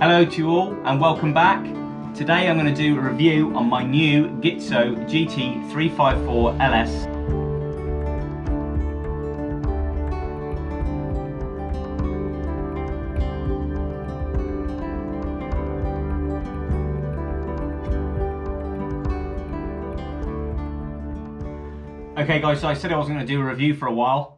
Hello to you all and welcome back. Today I'm going to do a review on my new GITZO GT354 LS. Okay guys, so I said I was going to do a review for a while,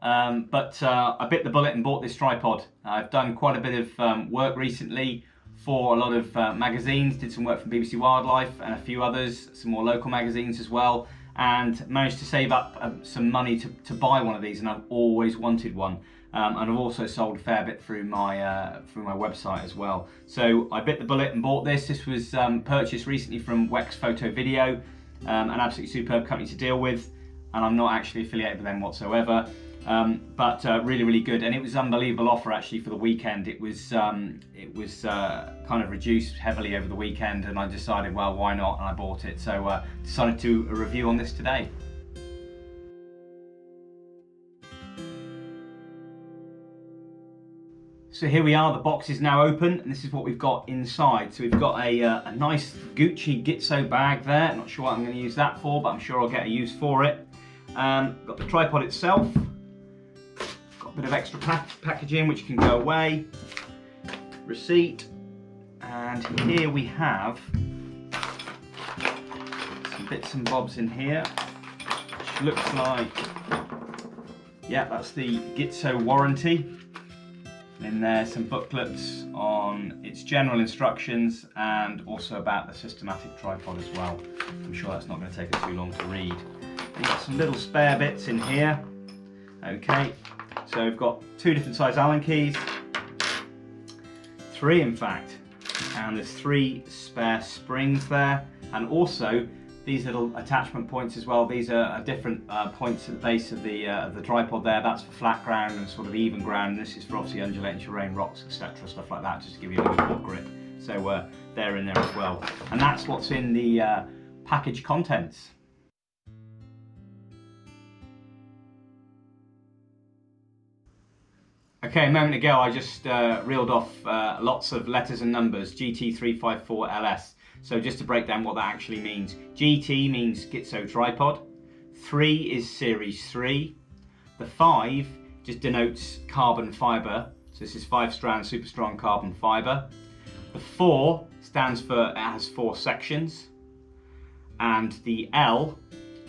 but I bit the bullet and bought this tripod. I've done quite a bit of work recently for a lot of magazines, did some work for BBC Wildlife and a few others, some more local magazines as well, and managed to save up some money to buy one of these, and I've always wanted one. And I've also sold a fair bit through my website as well. So I bit the bullet and bought this. This was purchased recently from Wex Photo Video, an absolutely superb company to deal with. And I'm not actually affiliated with them whatsoever, but really good. And it was an unbelievable offer actually for the weekend. It was kind of reduced heavily over the weekend, and I decided, well, why not? And I bought it. So decided to do a review on this today. So here we are, the box is now open, and this is what we've got inside. So we've got a nice Gucci GITZO bag there. Not sure what I'm going to use that for, but I'm sure I'll get a use for it. Got the tripod itself, got a bit of extra packaging which can go away, receipt, and here we have some bits and bobs in here, which looks like, yeah, that's the GITZO warranty. In there, some booklets on its general instructions and also about the systematic tripod as well. I'm sure that's not going to take us too long to read. We've got some little spare bits in here. Okay, so we've got two different size Allen keys, three in fact, and there's three spare springs there, and also these little attachment points as well. These are different points at the base of the tripod there. That's for flat ground and sort of even ground, and this is for obviously undulating terrain, rocks, etc., stuff like that, just to give you a little bit more grip. So they're in there as well, and that's what's in the package contents. Okay, a moment ago I just reeled off lots of letters and numbers, GT354 LS. So just to break down what that actually means. GT means GITZO tripod, 3 is series 3, the 5 just denotes carbon fibre, so this is 5-strand super strong carbon fibre. The 4 stands for, it has 4 sections, and the L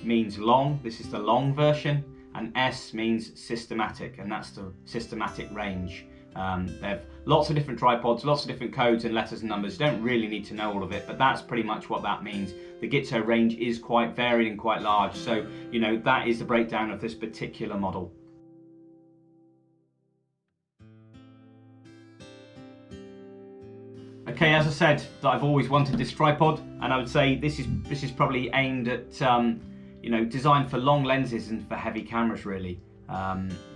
means long, this is the long version, and S means systematic, and that's the systematic range. They have lots of different tripods, lots of different codes and letters and numbers. You don't really need to know all of it, but that's pretty much what that means. The GITZO range is quite varied and quite large, so you know that is the breakdown of this particular model. Okay, as I said, that I've always wanted this tripod, and I would say this is probably aimed at you know, designed for long lenses and for heavy cameras really.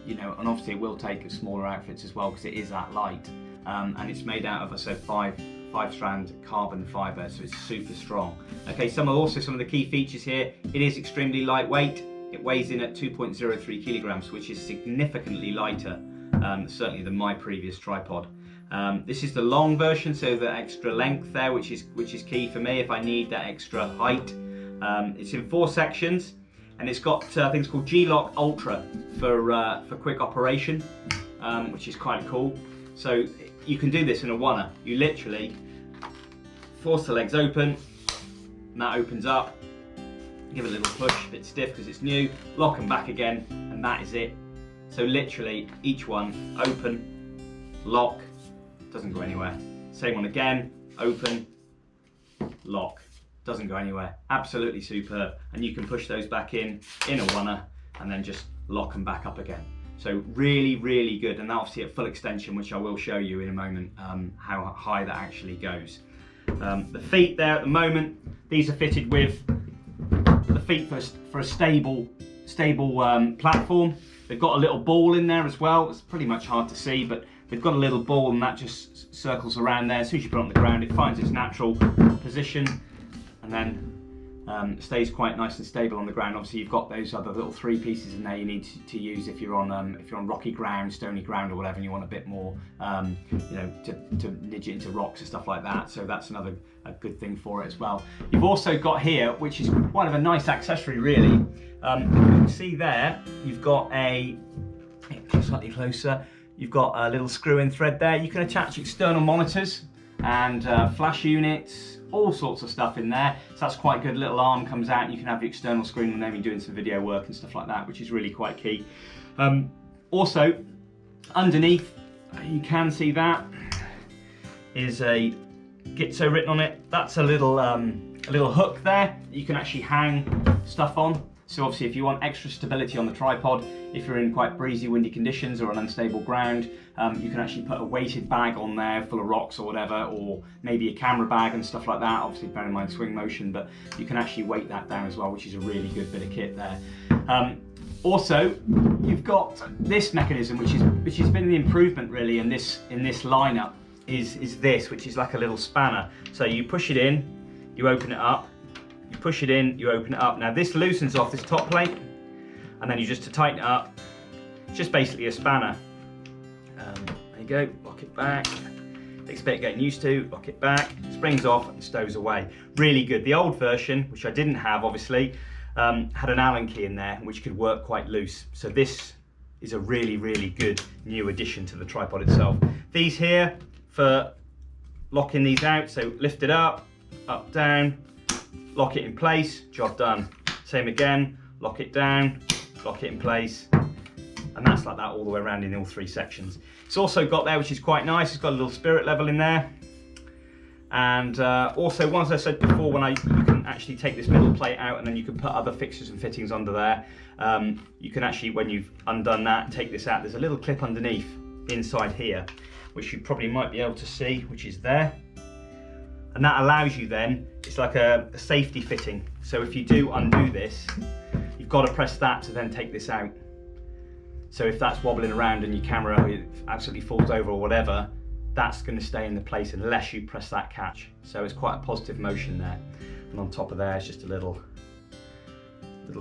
You know, and obviously it will take smaller outfits as well because it is that light, and it's made out of, I said, 5-strand carbon fibre, so it's super strong. Okay, some of the key features here. It is extremely lightweight. It weighs in at 2.03 kilograms, which is significantly lighter, certainly than my previous tripod. This is the long version, so the extra length there, which is key for me if I need that extra height. It's in 4 sections, and it's got things called G-Lock Ultra for quick operation, which is quite cool. So you can do this in a oneer. You literally force the legs open, and that opens up. Give it a little push, a bit stiff because it's new. Lock them back again, and that is it. So literally each one, open, lock, doesn't go anywhere. Same one again, open, lock. Doesn't go anywhere. Absolutely superb, and you can push those back in a oneer and then just lock them back up again. So really good, and obviously at full extension, which I will show you in a moment how high that actually goes. The feet there at the moment, these are fitted with the feet for a stable platform. They've got a little ball in there as well. It's pretty much hard to see, but they've got a little ball, and that just circles around there. As soon as you put it on the ground, it finds its natural position. And then stays quite nice and stable on the ground. Obviously you've got those other little 3 pieces in there you need to use if you're on rocky ground, stony ground or whatever, and you want a bit more you know, to nidge it into rocks and stuff like that. So that's another good thing for it as well. You've also got here, which is quite of a nice accessory really. You can see there, you've got slightly closer, you've got a little screw-in thread there. You can attach external monitors and flash units, all sorts of stuff in there. So that's quite good. Little arm comes out and you can have the external screen when you're doing some video work and stuff like that, which is really quite key. Also, underneath, you can see that is a GITZO written on it. That's a little hook there. You can actually hang stuff on. So obviously if you want extra stability on the tripod, if you're in quite breezy, windy conditions or an unstable ground, you can actually put a weighted bag on there full of rocks or whatever, or maybe a camera bag and stuff like that. Obviously bear in mind swing motion, but you can actually weight that down as well, which is a really good bit of kit there. Also, you've got this mechanism, which has been the improvement really in this lineup, is this, which is like a little spanner. So you push it in, you open it up, you push it in, you open it up. Now this loosens off this top plate, and then you just to tighten it up, it's just basically a spanner. There you go, lock it back. Takes a bit of getting used to, lock it back, springs off and stows away. Really good. The old version, which I didn't have obviously, had an Allen key in there which could work quite loose. So this is a really, really good new addition to the tripod itself. These here for locking these out, so lift it up, down, lock it in place, job done. Same again, lock it down, lock it in place, and that's like that all the way around in all 3 sections. It's also got there, which is quite nice, it's got a little spirit level in there. And also, once I said before, you can actually take this middle plate out and then you can put other fixtures and fittings under there. You can actually, when you've undone that, take this out. There's a little clip underneath inside here, which you probably might be able to see, which is there. And that allows you then, it's like a safety fitting. So if you do undo this, you've got to press that to then take this out. So if that's wobbling around and your camera absolutely falls over or whatever, that's going to stay in the place unless you press that catch. So it's quite a positive motion there. And on top of there, it's just a little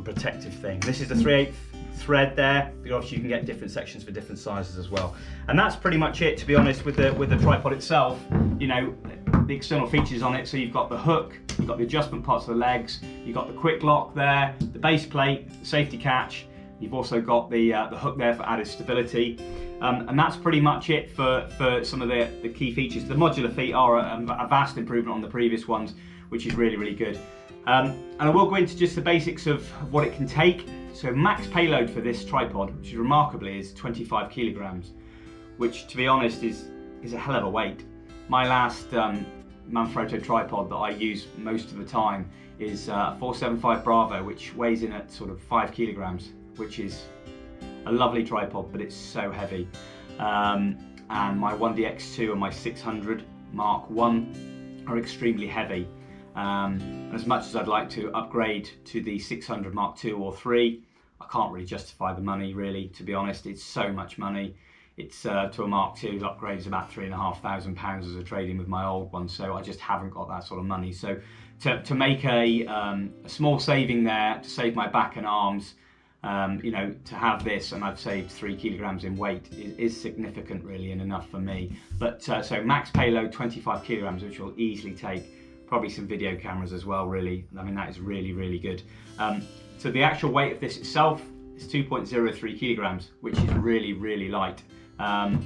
protective thing. This is the 3/8 thread there, but obviously you can get different sections for different sizes as well. And that's pretty much it, to be honest, with the tripod itself. You know, the external features on it. So you've got the hook, you've got the adjustment parts of the legs, you've got the quick lock there, the base plate, the safety catch. You've also got the hook there for added stability. And that's pretty much it for some of the key features. The modular feet are a vast improvement on the previous ones, which is really, really good. And I will go into just the basics of what it can take. So max payload for this tripod, which is remarkably is 25 kilograms, which to be honest is a hell of a weight. My last Manfrotto tripod that I use most of the time is a 475 Bravo, which weighs in at sort of 5 kilograms, which is a lovely tripod, but it's so heavy. And my 1DX2 and my 600 Mark I are extremely heavy. And as much as I'd like to upgrade to the 600 Mark II or 3, I can't really justify the money really, to be honest. It's so much money. It's to a Mark II, the upgrade is about £3,500 as a trade-in with my old one, so I just haven't got that sort of money. So to make a small saving there, to save my back and arms, you know, to have this, and I've saved 3 kilograms in weight, is significant really, and enough for me. But so max payload 25 kilograms, which will easily take probably some video cameras as well, really. I mean, that is really, really good. So the actual weight of this itself is 2.03 kilograms, which is really, really light. And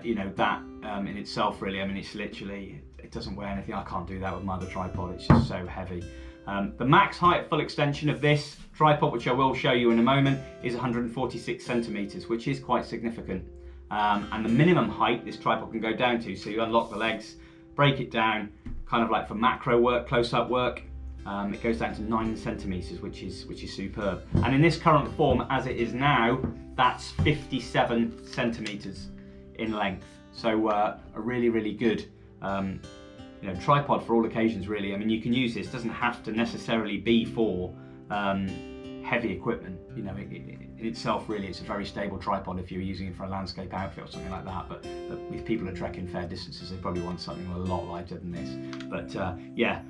you know, that in itself really, I mean, it's literally, it doesn't weigh anything. I can't do that with my other tripod, it's just so heavy. The max height full extension of this tripod, which I will show you in a moment, is 146 centimeters, which is quite significant. And the minimum height this tripod can go down to, so you unlock the legs, break it down, kind of like for macro work, close-up work, it goes down to 9 centimeters, which is superb. And in this current form, as it is now, that's 57 centimeters in length. So a really, really good you know, tripod for all occasions, really. I mean, you can use this, doesn't have to necessarily be for heavy equipment. You know, in itself, really, it's a very stable tripod if you're using it for a landscape outfit or something like that. But if people are trekking fair distances, they probably want something a lot lighter than this. But yeah,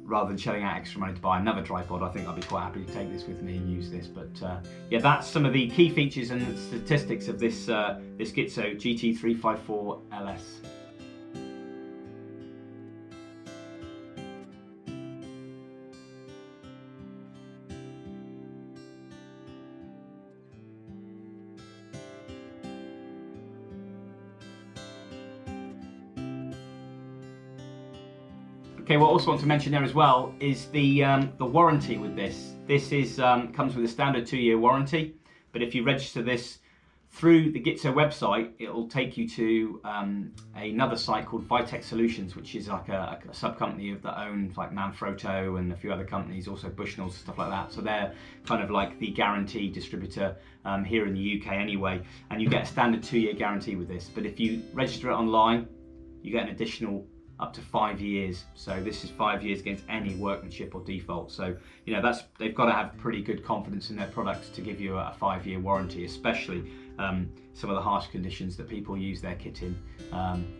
rather than shelling out extra money to buy another tripod, I think I'd be quite happy to take this with me and use this. But yeah, that's some of the key features and statistics of this this GITZO GT354 LS. Okay, what I also want to mention there as well is the warranty with this. This is comes with a standard 2-year warranty, but if you register this through the GITZO website, it'll take you to another site called Vitech Solutions, which is like a sub-company of that own like Manfrotto and a few other companies, also Bushnells, stuff like that. So they're kind of like the guarantee distributor here in the UK anyway, and you get a standard 2-year guarantee with this. But if you register it online, you get an additional up to 5 years. So this is 5 years against any workmanship or default. So you know, they've got to have pretty good confidence in their products to give you a 5-year warranty, especially some of the harsh conditions that people use their kit in.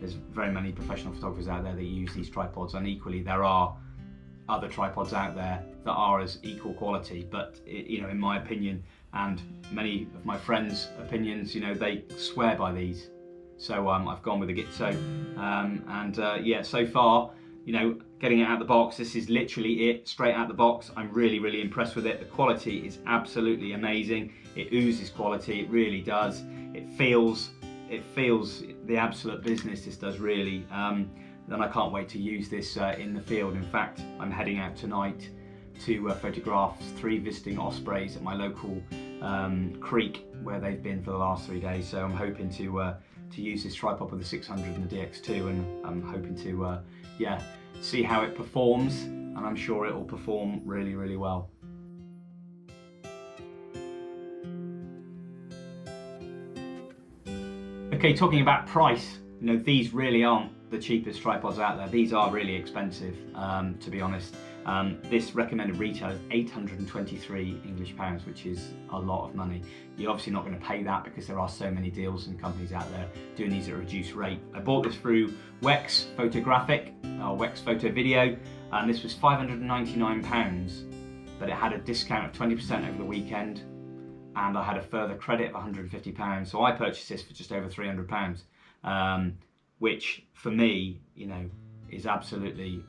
There's very many professional photographers out there that use these tripods, and equally there are other tripods out there that are as equal quality, but you know, in my opinion and many of my friends' opinions, you know, they swear by these. So I've gone with the GITZO, yeah, so far, you know, getting it out of the box, this is literally it, straight out of the box. I'm really impressed with it. The quality is absolutely amazing. It oozes quality, it really does. It feels the absolute business, this does really. And I can't wait to use this in the field. In fact, I'm heading out tonight to photograph 3 visiting ospreys at my local creek where they've been for the last 3 days. So I'm hoping to use this tripod with the 600 and the DX2, and I'm hoping to yeah, see how it performs, and I'm sure it will perform really well. Okay, talking about price, you know, these really aren't the cheapest tripods out there. These are really expensive, to be honest. This recommended retail is £823 English, which is a lot of money. You're obviously not going to pay that because there are so many deals and companies out there doing these at a reduced rate. I bought this through Wex Photographic, or Wex Photo Video, and this was £599, but it had a discount of 20% over the weekend, and I had a further credit of £150. So I purchased this for just over £300, which for me, you know, is absolutely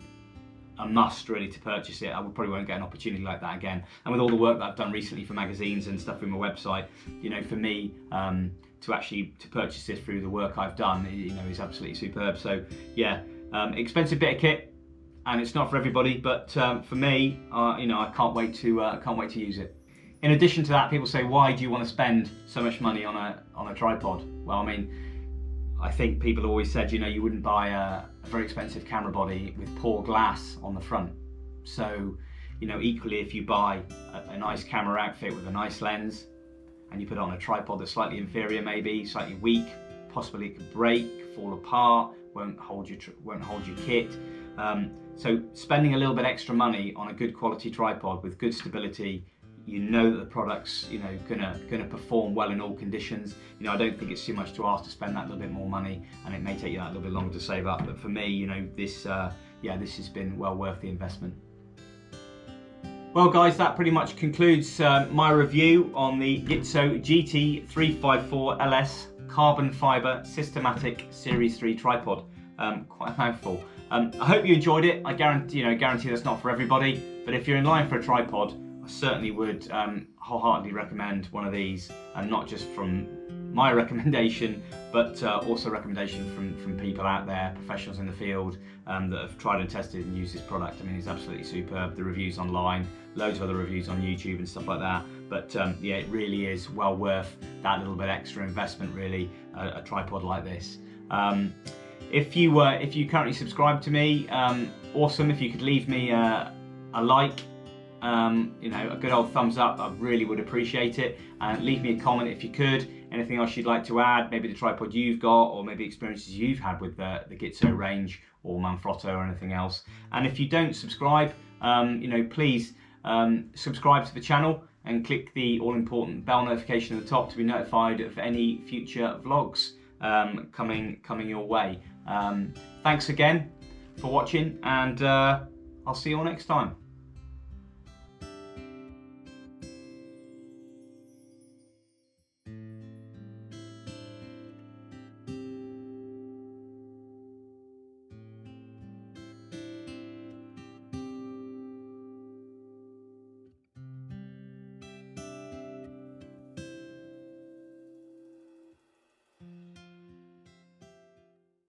a must really to purchase it. I probably won't get an opportunity like that again. And with all the work that I've done recently for magazines and stuff through my website, you know, for me to purchase this through the work I've done, you know, is absolutely superb. So yeah, expensive bit of kit, and it's not for everybody, but for me, you know, I can't wait to use it. In addition to that, people say, why do you want to spend so much money on a tripod? Well, I mean, I think people have always said, you know, you wouldn't buy a very expensive camera body with poor glass on the front. So, you know, equally, if you buy a nice camera outfit with a nice lens and you put it on a tripod that's slightly inferior, maybe slightly weak, possibly it could break, fall apart, won't hold your kit. So spending a little bit extra money on a good quality tripod with good stability, you know that the product's, you know, gonna perform well in all conditions. You know, I don't think it's too much to ask to spend that little bit more money, and it may take you that little bit longer to save up. But for me, you know, this yeah, this has been well worth the investment. Well, guys, that pretty much concludes my review on the GITZO GT354 LS Carbon Fiber Systematic Series 3 tripod. Quite a mouthful. I hope you enjoyed it. I guarantee that's not for everybody, but if you're in line for a tripod, I certainly would wholeheartedly recommend one of these, and not just from my recommendation, but also recommendation from people out there, professionals in the field that have tried and tested and used this product. I mean, it's absolutely superb. The reviews online, loads of other reviews on YouTube and stuff like that. But yeah, it really is well worth that little bit extra investment, really, a tripod like this. If you currently subscribe to me, awesome. If you could leave me a like, you know, a good old thumbs up, I really would appreciate it. And leave me a comment if you could. Anything else you'd like to add, maybe the tripod you've got, or maybe experiences you've had with the GITZO range or Manfrotto or anything else. And if you don't subscribe, you know, please subscribe to the channel and click the all-important bell notification at the top to be notified of any future vlogs coming your way. Thanks again for watching, and I'll see you all next time.